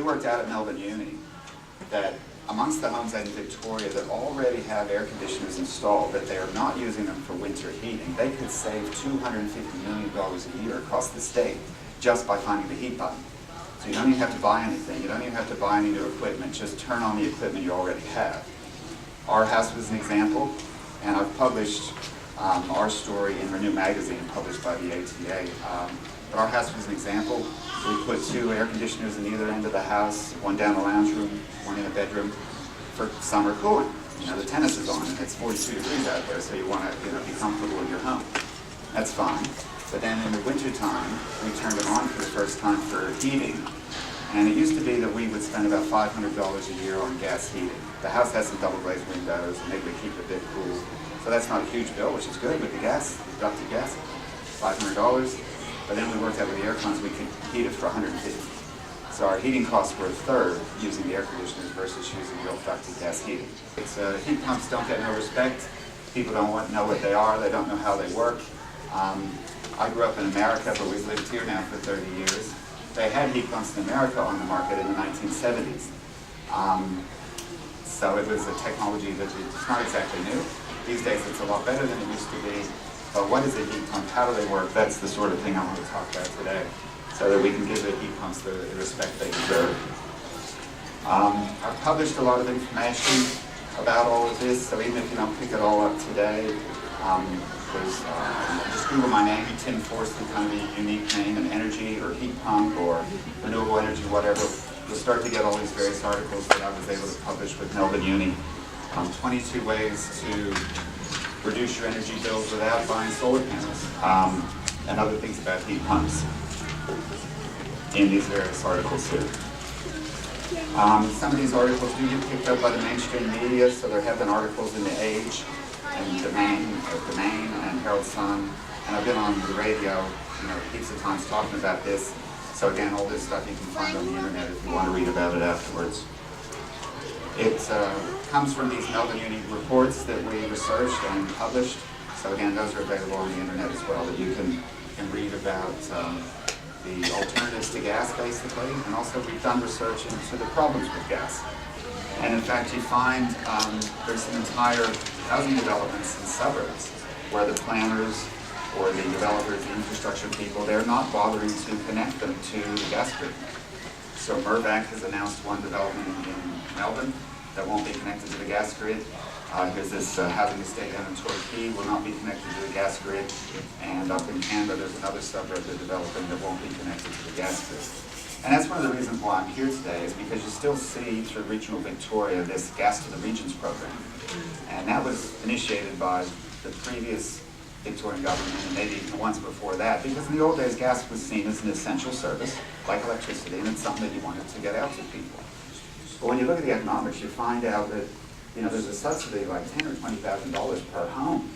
we worked out at Melbourne Uni that amongst the homes in Victoria that already have air conditioners installed, but they are not using them for winter heating, they could save $250 million a year across the state just by finding the heat button. So you don't even have to buy anything. You don't even have to buy any new equipment. Just turn on the equipment you already have. Our house was an example, and I've published our story in Renewable magazine, published by the ATA. But our house was an example. We put 2 air conditioners in either end of the house, one down the lounge room, one in the bedroom, for summer cooling. You know, the tennis is on, and it's 42 degrees out there, so you want to, be comfortable in your home. That's fine. But then in the winter time, we turned them on for the first time for heating. And it used to be that we would spend about $500 a year on gas heating. The house has some double glazed windows, and maybe we keep it a bit cool. So that's not a huge bill, which is good with the gas, ducted gas, $500. But then we worked out with the air cons, we could heat it for $150. So our heating costs were a third using the air conditioners versus using real ducted gas heating. Heat pumps don't get no respect. People don't know what they are. They don't know how they work. I grew up in America, but we've lived here now for 30 years. They had heat pumps in America on the market in the 1970s. So it was a technology that it's not exactly new. These days it's a lot better than it used to be. But what is a heat pump? How do they work? That's the sort of thing I want to talk about today, so that we can give the heat pumps the respect they deserve. I've published a lot of information about all of this, so even if you don't pick it all up today, just Google my name, Tim Forcey, kind of a unique name, an energy or heat pump or renewable energy, whatever. You'll start to get all these various articles that I was able to publish with Melbourne Uni. 22 ways to reduce your energy bills without buying solar panels, and other things about heat pumps in these various articles here. Some of these articles do get picked up by the mainstream media, so there have been articles in The Age and Domain and Herald Sun, and I've been on the radio, heaps of times talking about this. So again, all this stuff you can find on the internet if you want to read about it afterwards. It comes from these Melbourne Uni reports that we researched and published. So again, those are available on the internet as well, that you can read about the alternatives to gas, basically, and also we've done research into the problems with gas. And in fact, you find there's some entire housing developments in suburbs where the planners or the developers, the infrastructure people, they're not bothering to connect them to the gas grid. So Mirvac has announced one development in Melbourne that won't be connected to the gas grid. There's this housing estate down in Torquay will not be connected to the gas grid. And up in Canberra, there's another suburb they're developing that won't be connected to the gas grid. And that's one of the reasons why I'm here today, is because you still see through regional Victoria this Gas to the Regions program. And that was initiated by the previous Victorian government and maybe even the ones before that, because in the old days gas was seen as an essential service, like electricity, and it's something that you wanted to get out to people. But when you look at the economics, you find out that there's a subsidy like $10,000 or $20,000 per home.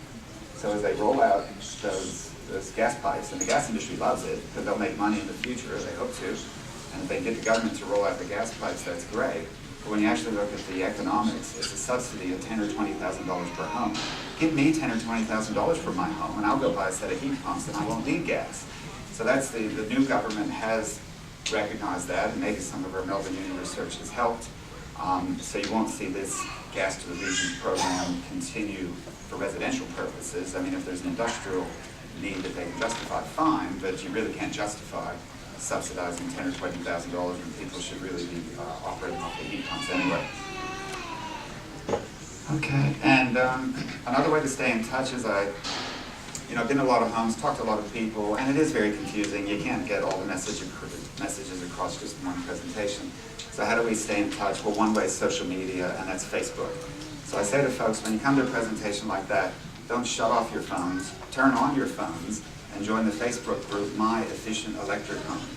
So as they roll out those gas pipes, and the gas industry loves it because they'll make money in the future, they hope to, and if they get the government to roll out the gas pipes, that's great. But when you actually look at the economics, it's a subsidy of $10,000 or $20,000 per home. Give me $10,000 or $20,000 for my home, and I'll go buy a set of heat pumps, and I won't need gas. So that's the new government has recognized that, and maybe some of our Melbourne Uni research has helped. So you won't see this Gas to the Regions program continue for residential purposes. I mean, if there's an industrial need that they can justify, fine, but you really can't justify subsidizing $10,000 or $20,000 when people should really be operating off the heat pumps anyway. Okay, and another way to stay in touch is I've been in a lot of homes, talked to a lot of people, and it is very confusing. You can't get all the messages across just one presentation. So how do we stay in touch? Well, one way is social media, and that's Facebook. So I say to folks, when you come to a presentation like that, don't shut off your phones, turn on your phones, and join the Facebook group, My Efficient Electric Home.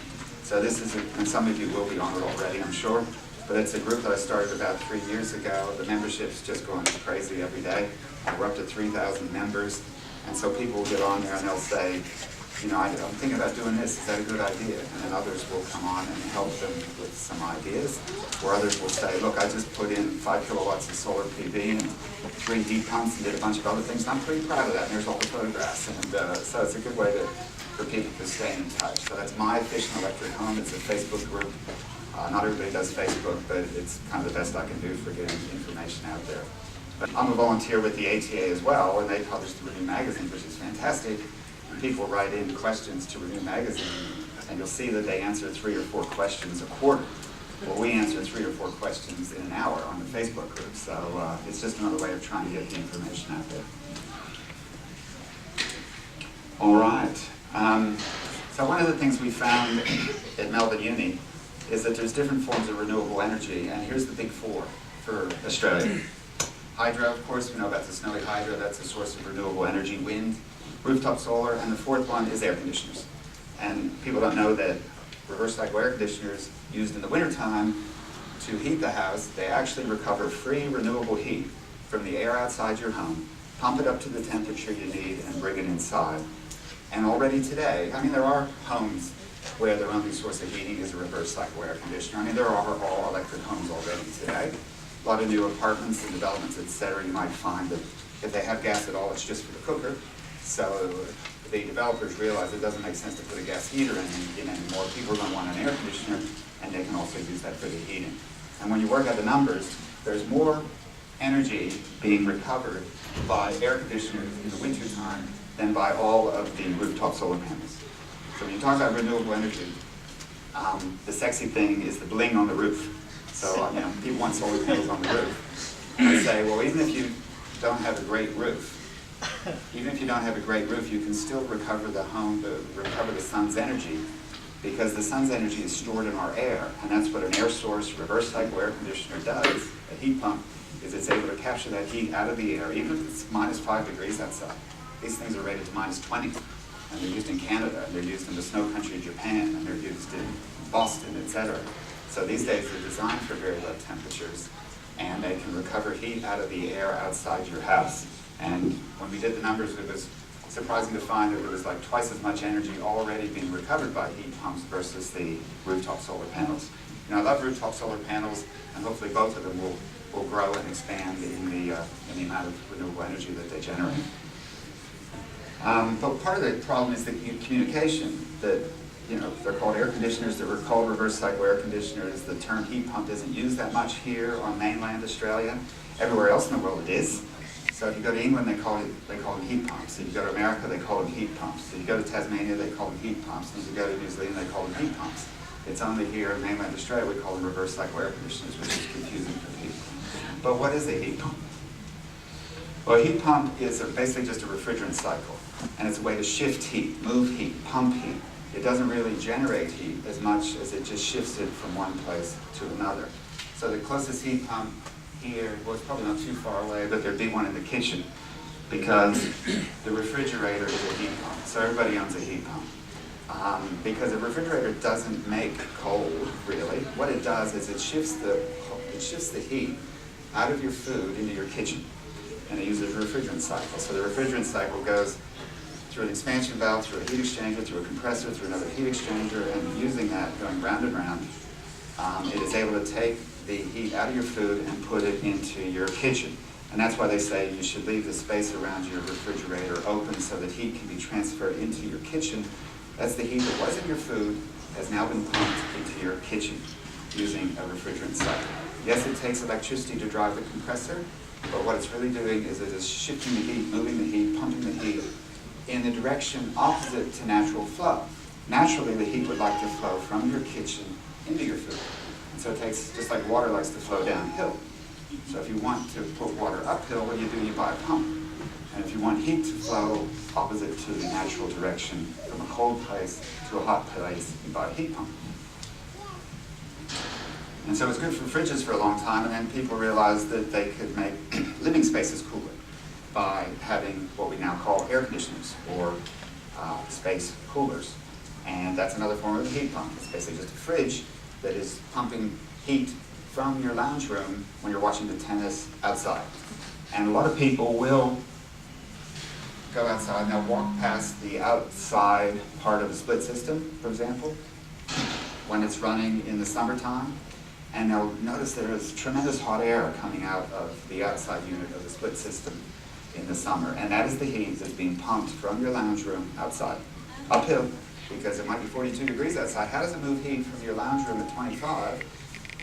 So this is, and some of you will be on it already, I'm sure, but it's a group that I started about 3 years ago. The membership's just going crazy every day. We're up to 3,000 members, and so people will get on there and they'll say, I'm thinking about doing this, is that a good idea? And then others will come on and help them with some ideas, or others will say, look, I just put in 5 kilowatts of solar PV and 3 heat pumps and did a bunch of other things, and I'm pretty proud of that, and there's all the photographs. And so it's a good way for people to stay in touch. So that's My Efficient Electric Home. It's a Facebook group. Not everybody does Facebook, but it's kind of the best I can do for getting information out there. But I'm a volunteer with the ATA as well, and they publish the Renew magazine, which is fantastic. And people write in questions to Renew magazine, and you'll see that they answer 3 or 4 questions a quarter. Well, we answer 3 or 4 questions in an hour on the Facebook group, so it's just another way of trying to get the information out there. All right. So one of the things we found at Melbourne Uni is that there's different forms of renewable energy, and here's the big 4 for Australia. Hydro, of course, we know about the snowy hydro, that's a source of renewable energy, wind, rooftop solar, and the 4th one is air conditioners. And people don't know that reverse cycle air conditioners used in the wintertime to heat the house, they actually recover free renewable heat from the air outside your home, pump it up to the temperature you need, and bring it inside. And already today, I mean, there are homes where their only source of heating is a reverse cycle air conditioner. I mean, there are all electric homes already today. A lot of new apartments and developments, etc., you might find that if they have gas at all, it's just for the cooker. So the developers realize it doesn't make sense to put a gas heater in anymore. People are going to want an air conditioner, and they can also use that for the heating. And when you work out the numbers, there's more energy being recovered by air conditioners in the wintertime than by all of the rooftop solar panels. So when you talk about renewable energy, the sexy thing is the bling on the roof. So people want solar panels on the roof. And I say, well, even if you don't have a great roof, you can still recover recover the sun's energy, because the sun's energy is stored in our air, and that's what an air source reverse cycle air conditioner does. A heat pump is it's able to capture that heat out of the air, even if it's -5 degrees outside. These things are rated to -20, and they're used in Canada, and they're used in the snow country of Japan, and they're used in Boston, etc. So these days they're designed for very low temperatures, and they can recover heat out of the air outside your house. And when we did the numbers, it was surprising to find that there was like twice as much energy already being recovered by heat pumps versus the rooftop solar panels. I love rooftop solar panels, and hopefully both of them will grow and expand in the amount of renewable energy that they generate. But part of the problem is the communication. That they're called air conditioners, they were called reverse cycle air conditioners. The term heat pump isn't used that much here on mainland Australia. Everywhere else in the world it is. So if you go to England, they call them heat pumps. If you go to America, they call them heat pumps. If you go to Tasmania, they call them heat pumps. And if you go to New Zealand, they call them heat pumps. It's only here in mainland Australia we call them reverse cycle air conditioners, which is confusing for people. But what is a heat pump? Well, a heat pump is basically just a refrigerant cycle, and it's a way to shift heat, move heat, pump heat. It doesn't really generate heat as much as it just shifts it from one place to another. So the closest heat pump here, well, it's probably not too far away, but there'd be one in the kitchen, because the refrigerator is a heat pump. So everybody owns a heat pump. Because a refrigerator doesn't make cold, really. What it does is it shifts the heat out of your food into your kitchen, and it uses a refrigerant cycle. So the refrigerant cycle goes through an expansion valve, through a heat exchanger, through a compressor, through another heat exchanger, and using that, going round and round, it is able to take the heat out of your food and put it into your kitchen. And that's why they say you should leave the space around your refrigerator open so that heat can be transferred into your kitchen. That's the heat that was in your food has now been pumped into your kitchen using a refrigerant cycle. Yes, it takes electricity to drive the compressor, but what it's really doing is it is shifting the heat, moving the heat, pumping the heat in the direction opposite to natural flow. Naturally, the heat would like to flow from your kitchen into your food. And so it takes, just like water likes to flow downhill. So if you want to put water uphill, what do? You buy a pump. And if you want heat to flow opposite to the natural direction from a cold place to a hot place, you buy a heat pump. And so it's good for fridges for a long time, and then people realized that they could make living spaces cooler by having what we now call air conditioners, or space coolers. And that's another form of a heat pump. It's basically just a fridge that is pumping heat from your lounge room when you're watching the tennis outside. And a lot of people will go outside and they'll walk past the outside part of the split system, for example, when it's running in the summertime, and they'll notice there is tremendous hot air coming out of the outside unit of the split system in the summer. And that is the heat that's being pumped from your lounge room outside, uphill, because it might be 42 degrees outside. How does it move heat from your lounge room at 25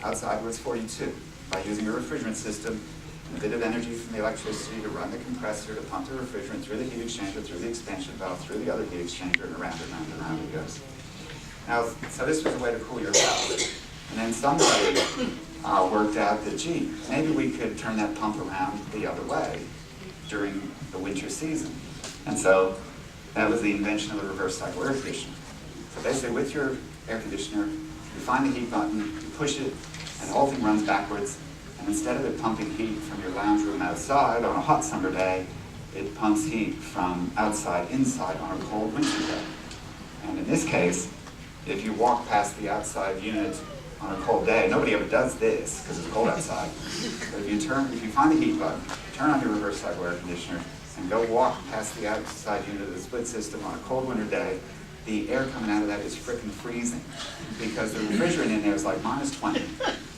outside where it's 42? By using a refrigerant system and a bit of energy from the electricity to run the compressor, to pump the refrigerant through the heat exchanger, through the expansion valve, through the other heat exchanger, and around and around and around it goes. Now, so this was a way to cool your house. And then somebody worked out that, gee, maybe we could turn that pump around the other way during the winter season. And so that was the invention of the reverse cycle air conditioner. So basically with your air conditioner, you find the heat button, you push it, and the whole thing runs backwards. And instead of it pumping heat from your lounge room outside on a hot summer day, it pumps heat from outside inside on a cold winter day. And in this case, if you walk past the outside unit on a cold day, nobody ever does this because it's cold outside. But if you find the heat button, turn on your reverse cycle air conditioner, and go walk past the outside unit of the split system on a cold winter day, the air coming out of that is frickin' freezing because the refrigerant in there is like -20.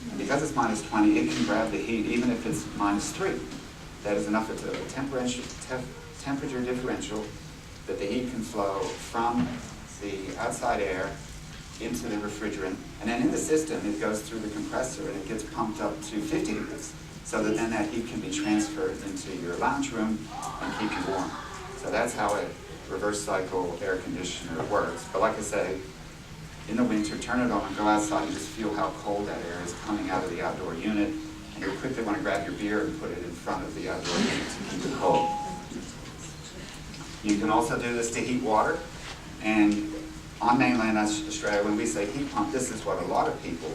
And because it's -20, it can grab the heat even if it's -3. That is enough of a temperature differential that the heat can flow from the outside air into the refrigerant, and then in the system it goes through the compressor and it gets pumped up to 50 degrees, so that then that heat can be transferred into your lounge room and keep you warm. So that's how a reverse cycle air conditioner works. But like I say, in the winter, turn it on and go outside and just feel how cold that air is coming out of the outdoor unit, and you'll quickly want to grab your beer and put it in front of the outdoor unit to keep it cold. You can also do this to heat water, and on mainland Australia, when we say heat pump, this is what a lot of people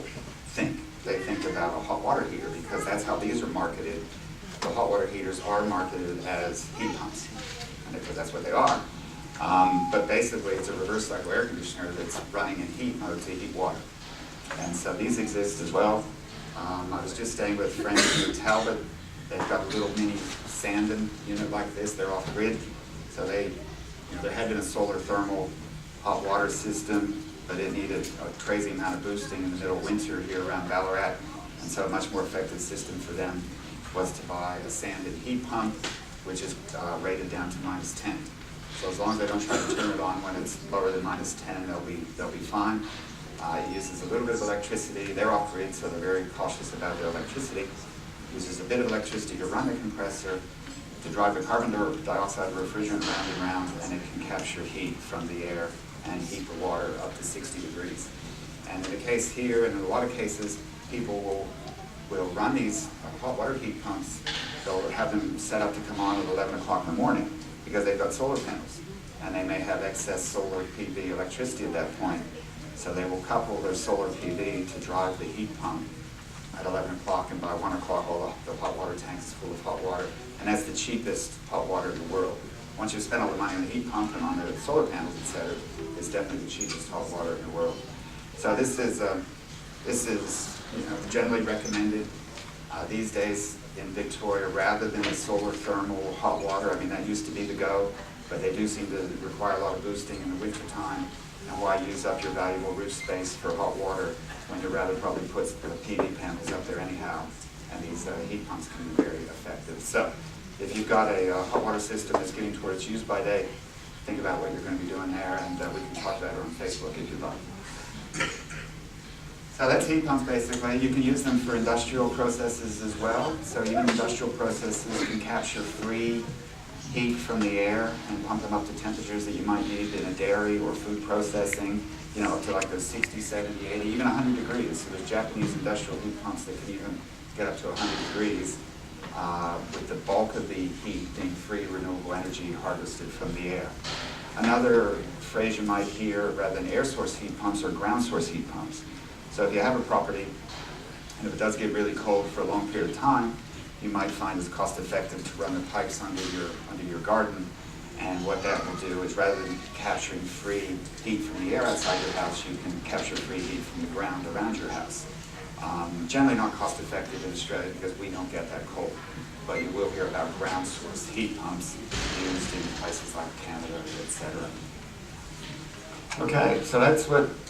think. They think about a hot water heater because that's how these are marketed. The hot water heaters are marketed as heat pumps, because that's what they are. But basically, it's a reverse cycle air conditioner that's running in heat mode to heat water. And so these exist as well. I was just staying with friends in Talbot. They've got a little mini Sandon unit like this. They're off grid. So there had been a solar thermal hot water system, but it needed a crazy amount of boosting in the middle of winter here around Ballarat. And so a much more effective system for them was to buy a Sandon heat pump, which is rated down to -10. So as long as they don't try to turn it on when it's lower than -10, they'll be fine. It uses a little bit of electricity. They're off grid, so they're very cautious about their electricity. It uses a bit of electricity to run the compressor, to drive the carbon dioxide refrigerant round and round, and it can capture heat from the air and heat the water up to 60 degrees. And in the case here, and in a lot of cases, people will run these hot water heat pumps. They'll have them set up to come on at 11 o'clock in the morning because they've got solar panels, and they may have excess solar PV electricity at that point. So they will couple their solar PV to drive the heat pump at 11 o'clock, and by 1 o'clock all the hot water tanks is full of hot water, and that's the cheapest hot water in the world. Once you spend all the money on the heat pump and on the solar panels, etc., it's definitely the cheapest hot water in the world. So this is generally recommended these days in Victoria rather than the solar thermal hot water. I mean, that used to be the go, but they do seem to require a lot of boosting in the winter time. And why use up your valuable roof space for hot water when you'd rather probably put the PV panels up there anyhow? And these heat pumps can be very effective. So if you've got a hot water system that's getting towards use by date, think about what you're going to be doing there, and we can talk about it on Facebook if you'd like. So that's heat pumps basically. You can use them for industrial processes as well. So even industrial processes can capture free heat from the air and pump them up to temperatures that you might need in a dairy or food processing, up to like those 60, 70, 80, even 100 degrees. So there's Japanese industrial heat pumps that can even get up to 100 degrees with the bulk of the heat being free renewable energy harvested from the air. Another phrase you might hear, rather than air source heat pumps, are ground source heat pumps. So if you have a property, and if it does get really cold for a long period of time, you might find it's cost effective to run the pipes under your garden. And what that will do is, rather than capturing free heat from the air outside your house, you can capture free heat from the ground around your house. Generally not cost effective in Australia because we don't get that cold. But you will hear about ground source heat pumps used in places like Canada, etc. Okay, so that's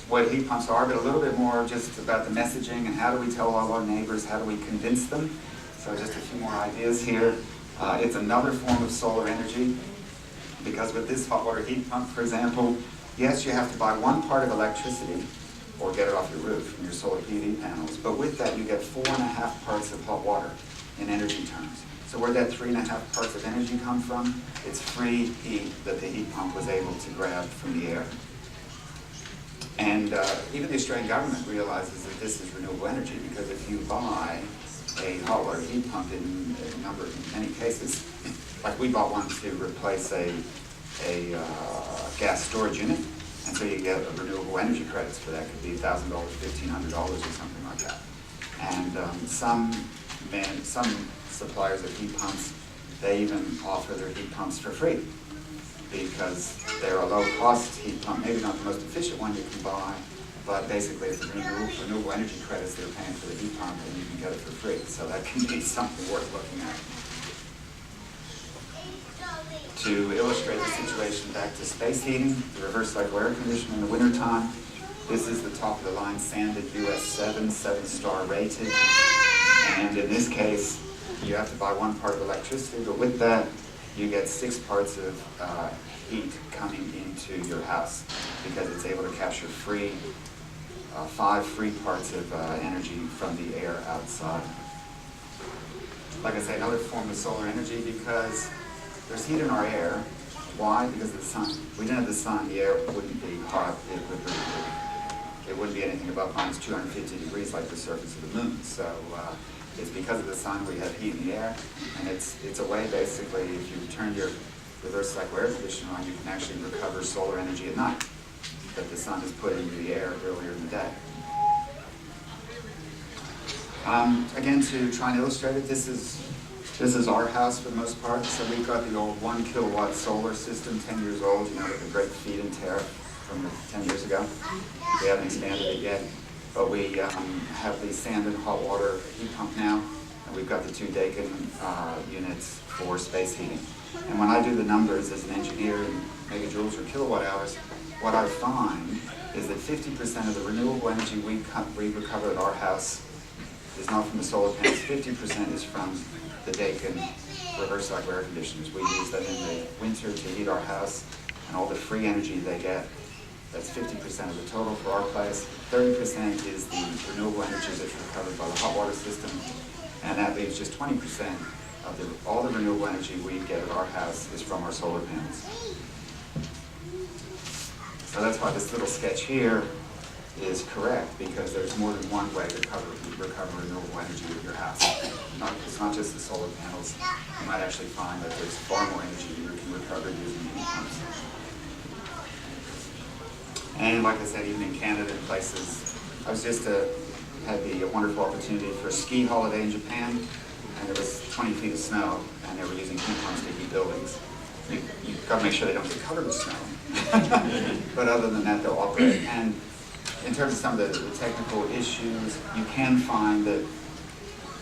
what heat pumps are, but a little bit more just about the messaging and how do we tell all our neighbors, how do we convince them. So just a few more ideas here. It's another form of solar energy, because with this hot water heat pump, for example, Yes, you have to buy one part of electricity or get it off your roof from your solar PV panels, but with that you get 4.5 parts of hot water in energy terms. So where that 3.5 parts of energy come from, it's free heat that the heat pump was able to grab from the air. And even the Australian government realizes that this is renewable energy, because if you buy a hot water heat pump in many cases, like we bought one to replace a gas storage unit, and so you get a renewable energy credits for that. Could be $1,000, $1,500 or something like that. And some suppliers of heat pumps, they even offer their heat pumps for free, because they're a low-cost heat pump, maybe not the most efficient one you can buy, but basically it's the renewable energy credits they're paying for the heat pump, and you can get it for free. So that can be something worth looking at. To illustrate the situation back to space heating, the reverse cycle air conditioner in the wintertime. This is the top of the line standard US 7-star rated. And in this case, you have to buy one part of electricity, but with that, you get 6 parts of heat coming into your house, because it's able to capture 5 free parts of energy from the air outside. Like I say, another form of solar energy, because there's heat in our air. Why? Because of the sun. If we didn't have the sun, the air wouldn't be hot. It wouldn't be anything above minus 250 degrees like the surface of the moon. So it's because of the sun we have heat in the air, and it's a way, basically, if you turn your reverse cycle air conditioner on, you can actually recover solar energy at night that the sun is put into the air earlier in the day. Again, to try and illustrate it, this is our house for the most part. So we've got the old 1 kilowatt solar system, 10 years old, with a great feed-in tariff from 10 years ago. We haven't expanded it yet, but we have the sand and hot water heat pump now, and we've got the 2 Doveton units for space heating. And when I do the numbers as an engineer in megajoules or kilowatt hours, what I find is that 50% of the renewable energy we recover at our house is not from the solar panels. 50% is from the Doveton reverse cycle air conditioners. We use them in the winter to heat our house, and all the free energy they get, that's 50% of the total for our place. 30% is the renewable energy that's recovered by the hot water system, and that leaves just 20% of all the renewable energy we get at our house is from our solar panels. So that's why this little sketch here is correct, because there's more than one way to recover renewable energy with your house. It's not just the solar panels. You might actually find that there's far more energy you can recover using heat pumps. And like I said, even in Canada and places, I was just had the wonderful opportunity for a ski holiday in Japan, and there was 20 feet of snow, and they were using heat pumps to heat buildings. You've got to make sure they don't get covered with snow. But other than that, they'll operate. And in terms of some of the technical issues, you can find that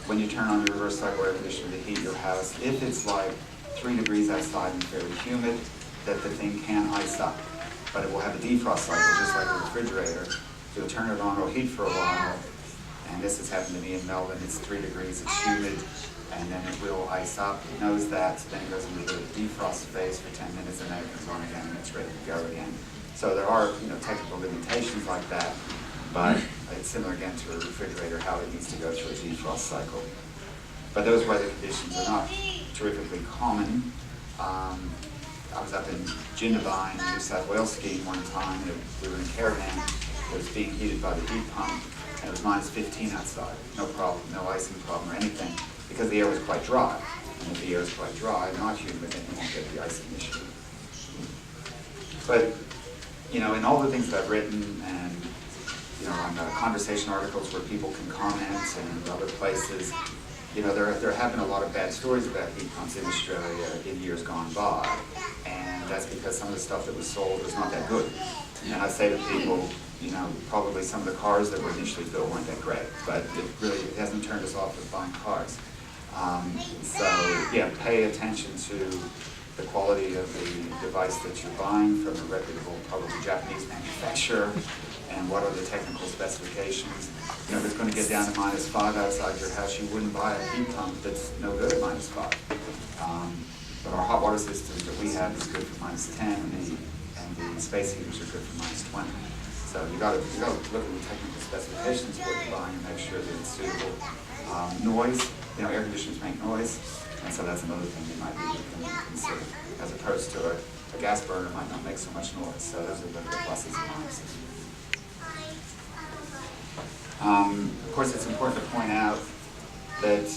when you turn on your reverse cycle air conditioner to heat your house, if it's like 3 degrees outside and fairly humid, that the thing can ice up. But it will have a defrost cycle, just like a refrigerator. You'll turn it on, it'll heat for a while, and this has happened to me in Melbourne. It's 3 degrees, it's humid, and then it will ice up. It knows that, then it goes into the defrost phase for 10 minutes, and then it comes on again, and it's ready to go again. So there are, technical limitations like that, but it's similar again to a refrigerator, how it needs to go through a defrost cycle. But those weather conditions are not terrifically common. I was up in Jemena in New South Wales skiing one time, and we were in a caravan that was being heated by the heat pump, and it was minus 15 outside. No problem, no icing problem or anything, because the air was quite dry. And if the air is quite dry, not humid, then you won't get the icing issue. But, in all the things that I've written, and on conversation articles where people can comment, and other places, there have been a lot of bad stories about heat pumps in Australia in years gone by, and that's because some of the stuff that was sold was not that good. And I say to people, probably some of the cars that were initially built weren't that great, but it hasn't turned us off of buying cars. Pay attention to the quality of the device that you're buying from a reputable, probably Japanese manufacturer, and what are the technical specifications. If it's going to get down to minus 5 outside your house, you wouldn't buy a heat pump that's no good at minus 5. But our hot water system that we have is good for minus 10, and the space heaters are good for -20. So you got to look at the technical specifications of what you're buying and make sure that it's suitable. Noise, air conditioners make noise, and so that's another thing you might be consider, as opposed to a gas burner might not make so much noise. So those are the pluses and minuses. Of course, it's important to point out that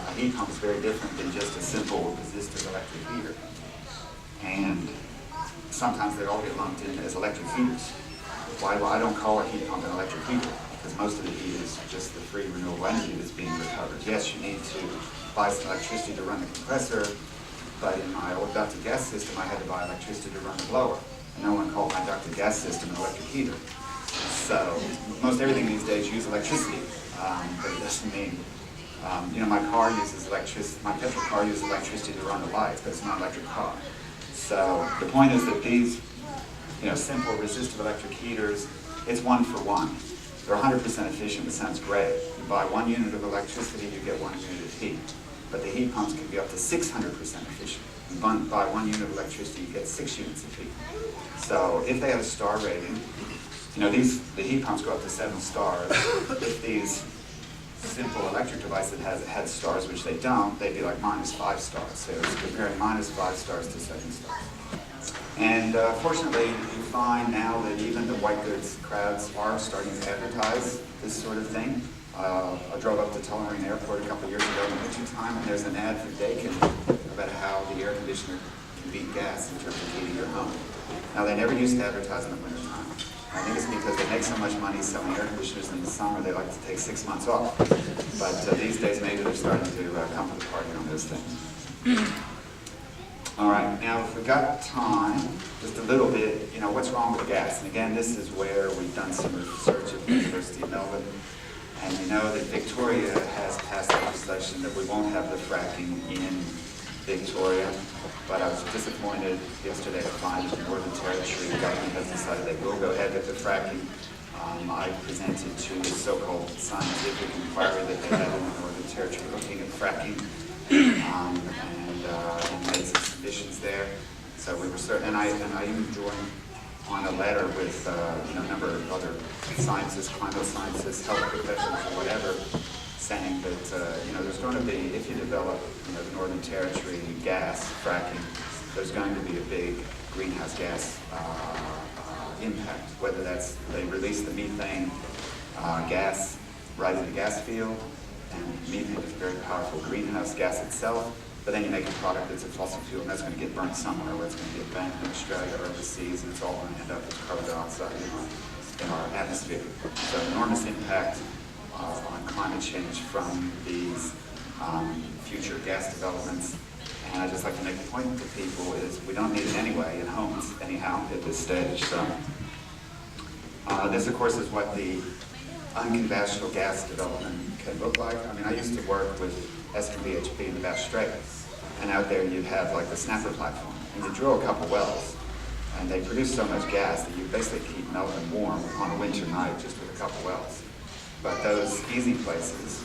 a heat pump is very different than just a simple resistive electric heater. And sometimes they all get lumped in as electric heaters. Why I don't call a heat pump an electric heater, because most of the heat is just the free renewable energy that's being recovered. Yes, you need to buy some electricity to run the compressor, but in my old ducted gas system, I had to buy electricity to run the blower. And no one called my ducted gas system an electric heater. So most everything these days uses electricity, but it doesn't mean, my car uses electricity, my petrol car uses electricity to run the lights, but it's not an electric car. So the point is that these, simple resistive electric heaters, it's 1 for 1. They're 100% efficient, it sounds great. You buy 1 unit of electricity, you get 1 unit of heat. But the heat pumps can be up to 600% efficient. You buy 1 unit of electricity, you get 6 units of heat. So if they had a star rating, the heat pumps go up to 7 stars. If these simple electric devices had stars, which they don't, they'd be like -5 stars. So it's comparing -5 stars to 7 stars. And fortunately, you find now that even the white goods crowds are starting to advertise this sort of thing. I drove up to Tullamarine Airport a couple of years ago in the winter time, and there's an ad for Dakin about how the air conditioner can beat gas in terms of heating your home. Now, they never used to advertise in the winter time. I think it's because they make so much money selling air conditioners in the summer, they like to take 6 months off. But these days, maybe they're starting to come to the party on those things. All right, now if we've got time, just a little bit, what's wrong with gas? And again, this is where we've done some research at the University of Melbourne. And we know that Victoria has passed legislation that we won't have the fracking in Victoria. But I was disappointed yesterday to find that the Northern Territory government has decided they will go ahead with the fracking. I presented to the so-called scientific inquiry that they had in the Northern Territory looking at fracking, and made some submissions there. So we were certain, and I even joined on a letter with a number of other scientists, climate scientists, health professionals, or whatever, saying that there's going to be, if you develop the Northern Territory gas fracking, there's going to be a big greenhouse gas impact. Whether that's they release the methane gas right in the gas field, and methane is a very powerful greenhouse gas itself. But then you make a product that's a fossil fuel, and that's going to get burnt somewhere, where it's going to get banked in Australia or overseas, and it's all going to end up as carbon dioxide in our atmosphere. So enormous impact on climate change from these future gas developments. And I'd just like to make the point to people is we don't need it anyway in homes, anyhow, at this stage. So this, of course, is what the unconventional gas development can look like. I mean, I used to work with SMBHP in the Bass Strait, and out there you have like the snapper platform, and you drill a couple wells, and they produce so much gas that you basically keep Melbourne warm on a winter night just with a couple wells. But those easy places,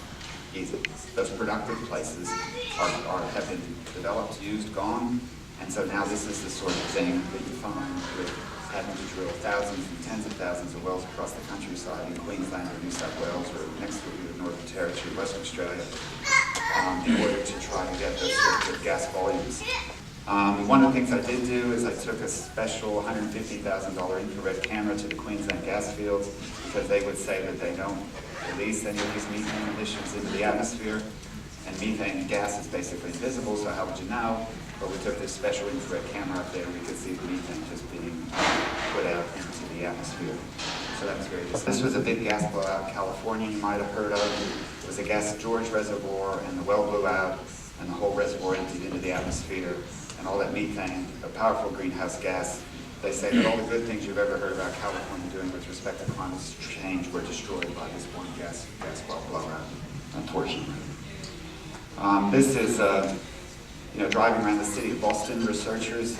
those productive places have been developed, used, gone, and so now this is the sort of thing that you find with having to drill thousands and tens of thousands of wells across the countryside in Queensland or New South Wales or next to the Northern Territory, Western Australia, in order to try to get those sorts of gas volumes. One of the things I did do is I took a special $150,000 infrared camera to the Queensland gas fields, because they would say that they don't release any of these methane emissions into the atmosphere, and methane gas is basically invisible, so how would you know? But we took this special infrared camera up there, and we could see the methane just being put out into the atmosphere. So that was very distinct. This was a big gas blowout in California you might have heard of. It was a Gas George reservoir, and the well blew out, and the whole reservoir emptied into the atmosphere, and all that methane, a powerful greenhouse gas. They say that all the good things you've ever heard about California doing with respect to climate change were destroyed by this one gas well blowout, unfortunately. This is driving around the city of Boston, researchers.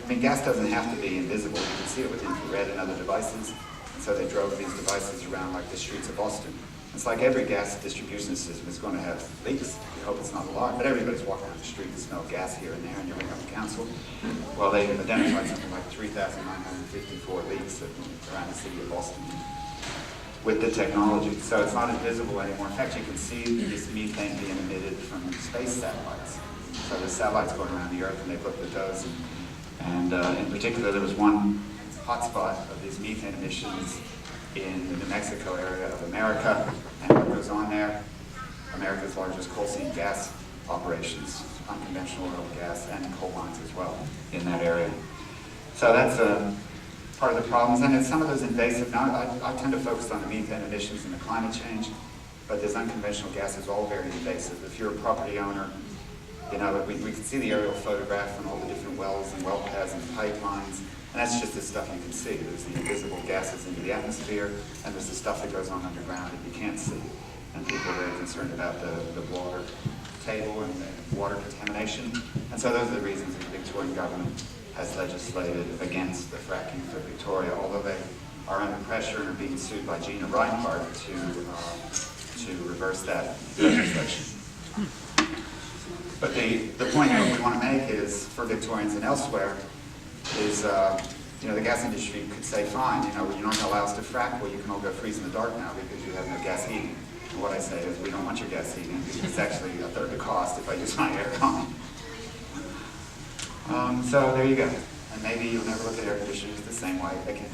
I mean, gas doesn't have to be invisible. You can see it with infrared and other devices. And so they drove these devices around like the streets of Boston. It's like every gas distribution system is going to have leaks. We hope it's not a lot, but everybody's walking down the street and smell gas here and there, and you ring up the council. Well, they identified something like 3,954 leaks around the city of Boston with the technology. So it's not as visible anymore. In fact, you can see this methane being emitted from space satellites. So the satellites going around the Earth, and they've looked at those. And in particular, there was one hotspot of these methane emissions in the New Mexico area of America. And what goes on there? America's largest coal seam gas operations, unconventional oil, gas, and coal mines as well in that area. So that's part of the problems. And it's some of those invasive, now I tend to focus on the methane emissions and the climate change, but this unconventional gas is all very invasive. If you're a property owner, you know, we can see the aerial photograph from all the different wells and well paths and pipelines, and that's just the stuff you can see. There's the invisible gases into the atmosphere, and there's the stuff that goes on underground that you can't see. And people are very concerned about the water table and the water contamination. And so those are the reasons that the Victorian government has legislated against the fracking for Victoria, although they are under pressure and are being sued by Gina Reinhardt to reverse that legislation. But the point that we want to make is, for Victorians and elsewhere, is you know, the gas industry could say, fine, you know, you're not going to allow us to frack, well, you can all go freeze in the dark now because you have no gas heating. And what I say is, we don't want your gas heating because it's actually a third the cost if I use my air con. So there you go. And maybe you'll never look at air conditioners the same way again.